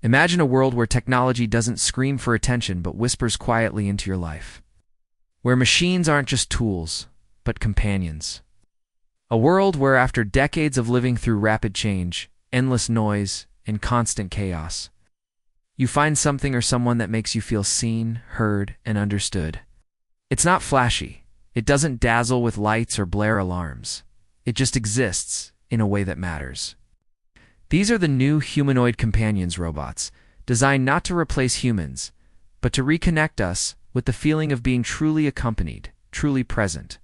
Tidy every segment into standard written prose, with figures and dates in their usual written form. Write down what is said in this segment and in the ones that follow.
Imagine a world where technology doesn't scream for attention but whispers quietly into your life. Where machines aren't just tools, but companions. A world where after decades of living through rapid change, endless noise, and constant chaos, you find something or someone that makes you feel seen, heard, and understood. It's not flashy. It doesn't dazzle with lights or blare alarms. It just exists in a way that matters. These are the new humanoid companions robots, designed not to replace humans, but to reconnect us with the feeling of being truly accompanied, truly present.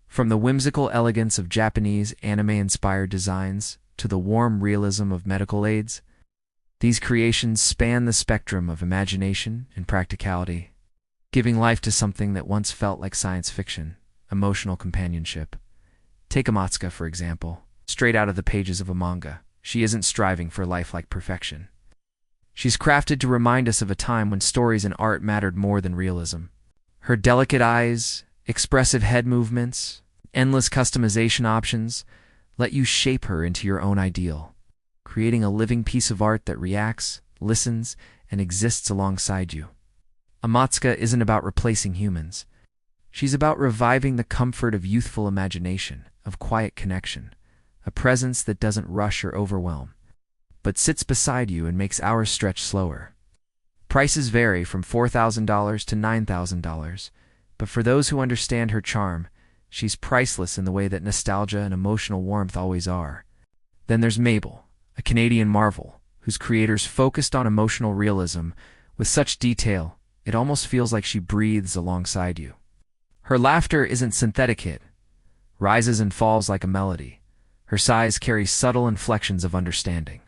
From the whimsical elegance of Japanese anime-inspired designs to the warm realism of medical aids, these creations span the spectrum of imagination and practicality, giving life to something that once felt like science fiction, emotional companionship. Take Amatsuka, for example. Straight out of the pages of a manga, she isn't striving for lifelike perfection. She's crafted to remind us of a time when stories and art mattered more than realism. Her delicate eyes, expressive head movements, endless customization options let you shape her into your own ideal, creating a living piece of art that reacts, listens, and exists alongside you. Amatsuka isn't about replacing humans. She's about reviving the comfort of youthful imagination, of quiet connection, a presence that doesn't rush or overwhelm, but sits beside you and makes hours stretch slower. Prices vary from $4,000 to $9,000, but for those who understand her charm, she's priceless in the way that nostalgia and emotional warmth always are. Then there's Mabel, a Canadian marvel, whose creators focused on emotional realism with such detail it almost feels like she breathes alongside you. Her laughter isn't synthetic, it rises and falls like a melody. Her sighs carry subtle inflections of understanding.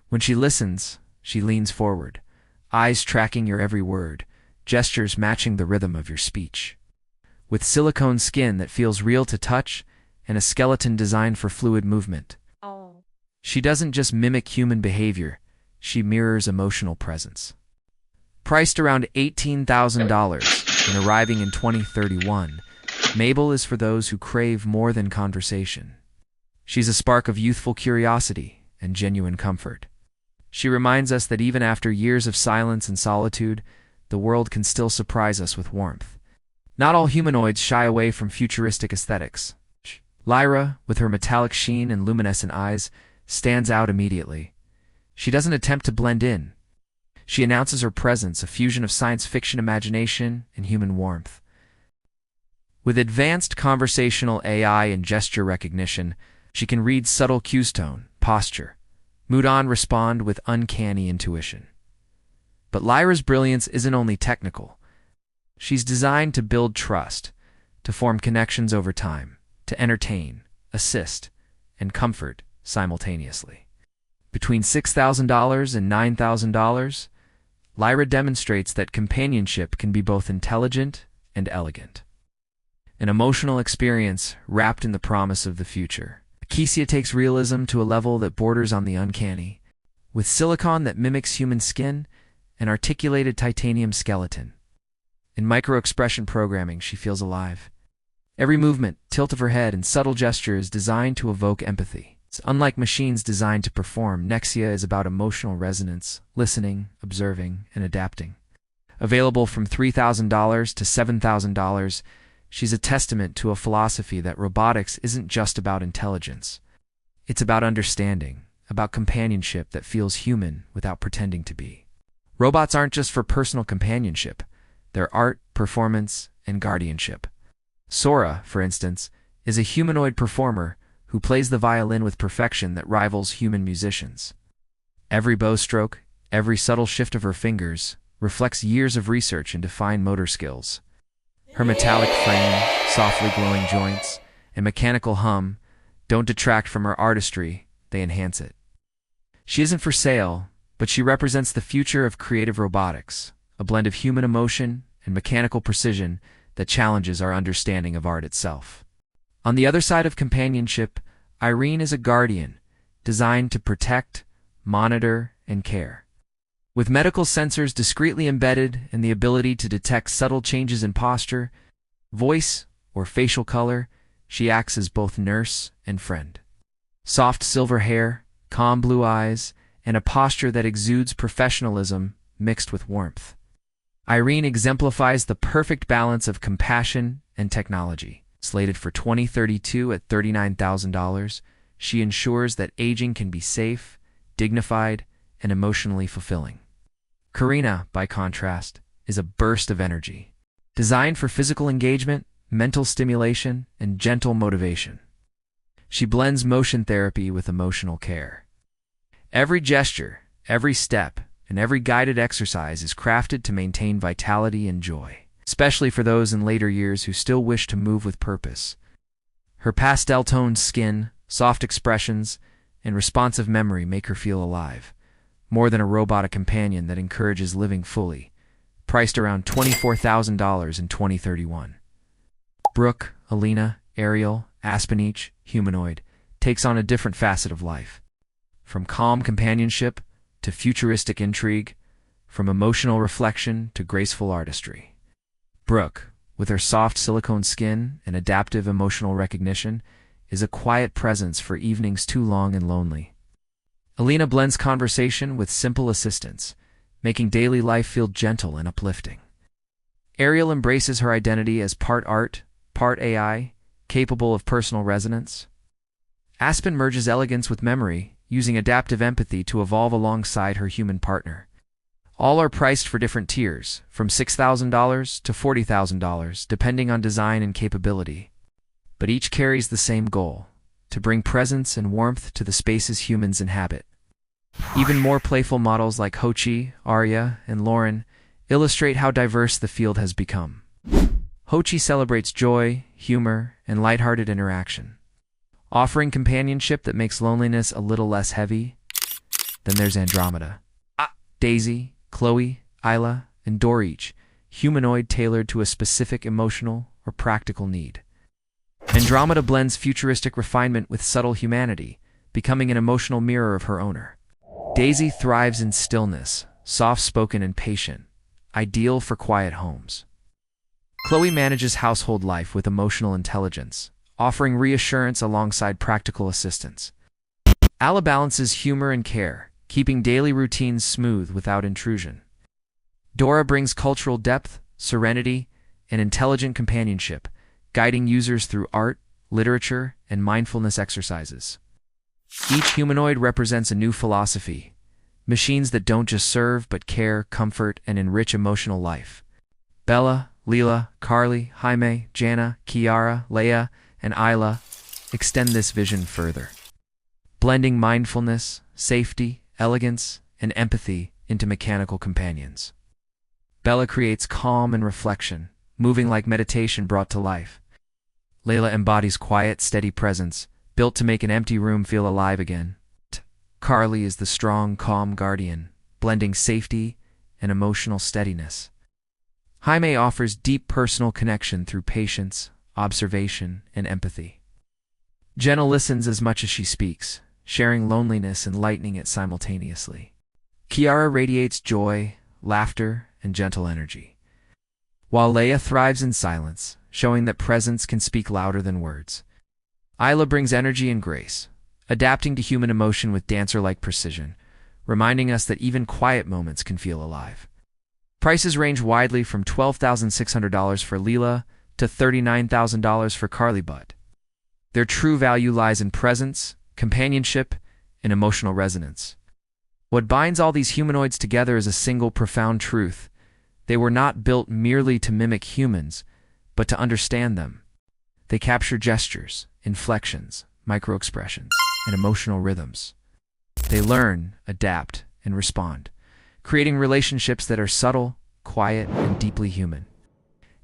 When she listens, she leans forward, eyes tracking your every word, gestures matching the rhythm of your speech. With silicone skin that feels real to touch and a skeleton designed for fluid movement. She doesn't just mimic human behavior, she mirrors emotional presence. Priced around $18,000 and arriving in 2031, Mabel is for those who crave more than conversation. She's a spark of youthful curiosity and genuine comfort. She reminds us that even after years of silence and solitude, the world can still surprise us with warmth. Not all humanoids shy away from futuristic aesthetics. Lyra, with her metallic sheen and luminescent eyes, stands out immediately. She doesn't attempt to blend in. She announces her presence, a fusion of science fiction imagination and human warmth. With advanced conversational AI and gesture recognition, she can read subtle cues, tone, posture, mood, and respond with uncanny intuition. But Lyra's brilliance isn't only technical. She's designed to build trust, to form connections over time, to entertain, assist, and comfort simultaneously. Between $6,000 and $9,000, Lyra demonstrates that companionship can be both intelligent and elegant. An emotional experience wrapped in the promise of the future. Akesia takes realism to a level that borders on the uncanny, with silicone that mimics human skin and articulated titanium skeleton. In micro-expression programming, she feels alive. Every movement, tilt of her head, and subtle gesture is designed to evoke empathy. Unlike machines designed to perform, Nexia is about emotional resonance, listening, observing, and adapting. Available from $3,000 to $7,000, she's a testament to a philosophy that robotics isn't just about intelligence. It's about understanding, about companionship that feels human without pretending to be. Robots aren't just for personal companionship. They're art, performance, and guardianship. Sora, for instance, is a humanoid performer who plays the violin with perfection that rivals human musicians. Every bow stroke, every subtle shift of her fingers, reflects years of research into fine motor skills. Her metallic frame, softly glowing joints, and mechanical hum don't detract from her artistry, they enhance it. She isn't for sale, but she represents the future of creative robotics, a blend of human emotion and mechanical precision that challenges our understanding of art itself. On the other side of companionship, Irene is a guardian, designed to protect, monitor, and care. With medical sensors discreetly embedded and the ability to detect subtle changes in posture, voice, or facial color, she acts as both nurse and friend. Soft silver hair, calm blue eyes, and a posture that exudes professionalism mixed with warmth. Irene exemplifies the perfect balance of compassion and technology. Slated for 2032 at $39,000, she ensures that aging can be safe, dignified, and emotionally fulfilling. Karina, by contrast, is a burst of energy, designed for physical engagement, mental stimulation, and gentle motivation. She blends motion therapy with emotional care. Every gesture, every step, and every guided exercise is crafted to maintain vitality and joy, especially for those in later years who still wish to move with purpose. Her pastel-toned skin, soft expressions, and responsive memory make her feel alive, more than a robotic companion that encourages living fully, priced around $24,000 in 2031. Brooke, Alina, Ariel, Aspen each, Humanoid, takes on a different facet of life. From calm companionship to futuristic intrigue, from emotional reflection to graceful artistry. Brooke, with her soft silicone skin and adaptive emotional recognition, is a quiet presence for evenings too long and lonely. Alina blends conversation with simple assistance, making daily life feel gentle and uplifting. Ariel embraces her identity as part art, part AI, capable of personal resonance. Aspen merges elegance with memory, using adaptive empathy to evolve alongside her human partner. All are priced for different tiers, from $6,000 to $40,000, depending on design and capability. But each carries the same goal: to bring presence and warmth to the spaces humans inhabit. Even more playful models like Hochi, Arya, and Lauren illustrate how diverse the field has become. Hochi celebrates joy, humor, and lighthearted interaction, offering companionship that makes loneliness a little less heavy. Then there's Andromeda. Daisy, Chloe, Isla, and Dor, each humanoid tailored to a specific emotional or practical need. Andromeda blends futuristic refinement with subtle humanity, becoming an emotional mirror of her owner. Daisy thrives in stillness, soft-spoken and patient, ideal for quiet homes. Chloe manages household life with emotional intelligence, offering reassurance alongside practical assistance. Ala balances humor and care, keeping daily routines smooth without intrusion. Dora brings cultural depth, serenity, and intelligent companionship, guiding users through art, literature, and mindfulness exercises. Each humanoid represents a new philosophy: machines that don't just serve but care, comfort, and enrich emotional life. Bella, Leela, Carly, Jaime, Jana, Kiara, Leia, and Isla extend this vision further, blending mindfulness, safety, elegance, and empathy into mechanical companions. Bella creates calm and reflection, moving like meditation brought to life. Layla embodies quiet, steady presence, built to make an empty room feel alive again. Carly is the strong, calm guardian, blending safety and emotional steadiness. Jaime offers deep personal connection through patience, observation, and empathy. Jenna listens as much as she speaks, sharing loneliness and lightening it simultaneously. Kiara radiates joy, laughter, and gentle energy, while Leia thrives in silence, showing that presence can speak louder than words. Isla brings energy and grace, adapting to human emotion with dancer-like precision, reminding us that even quiet moments can feel alive. Prices range widely from $12,600 for Leela to $39,000 for Carly, but their true value lies in presence, companionship, and emotional resonance. What binds all these humanoids together is a single profound truth: they were not built merely to mimic humans, but to understand them. They capture gestures, inflections, microexpressions, and emotional rhythms. They learn, adapt, and respond, creating relationships that are subtle, quiet, and deeply human.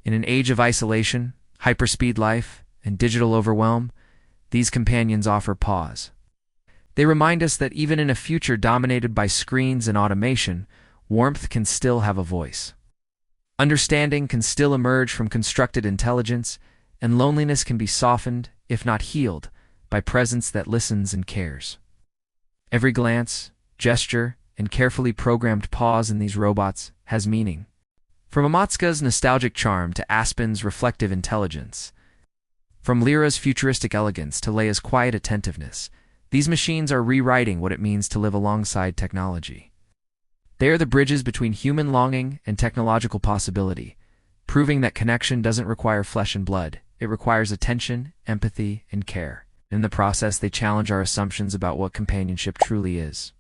In an age of isolation, hyperspeed life, and digital overwhelm, these companions offer pause. They remind us that even in a future dominated by screens and automation, warmth can still have a voice. Understanding can still emerge from constructed intelligence, and loneliness can be softened, if not healed, by presence that listens and cares. Every glance, gesture, and carefully programmed pause in these robots has meaning. From Amatsuka's nostalgic charm to Aspen's reflective intelligence, from Lyra's futuristic elegance to Leia's quiet attentiveness, These machines are rewriting what it means to live alongside technology. They are the bridges between human longing and technological possibility, proving that connection doesn't require flesh and blood. It requires attention, empathy, and care. In the process, they challenge our assumptions about what companionship truly is.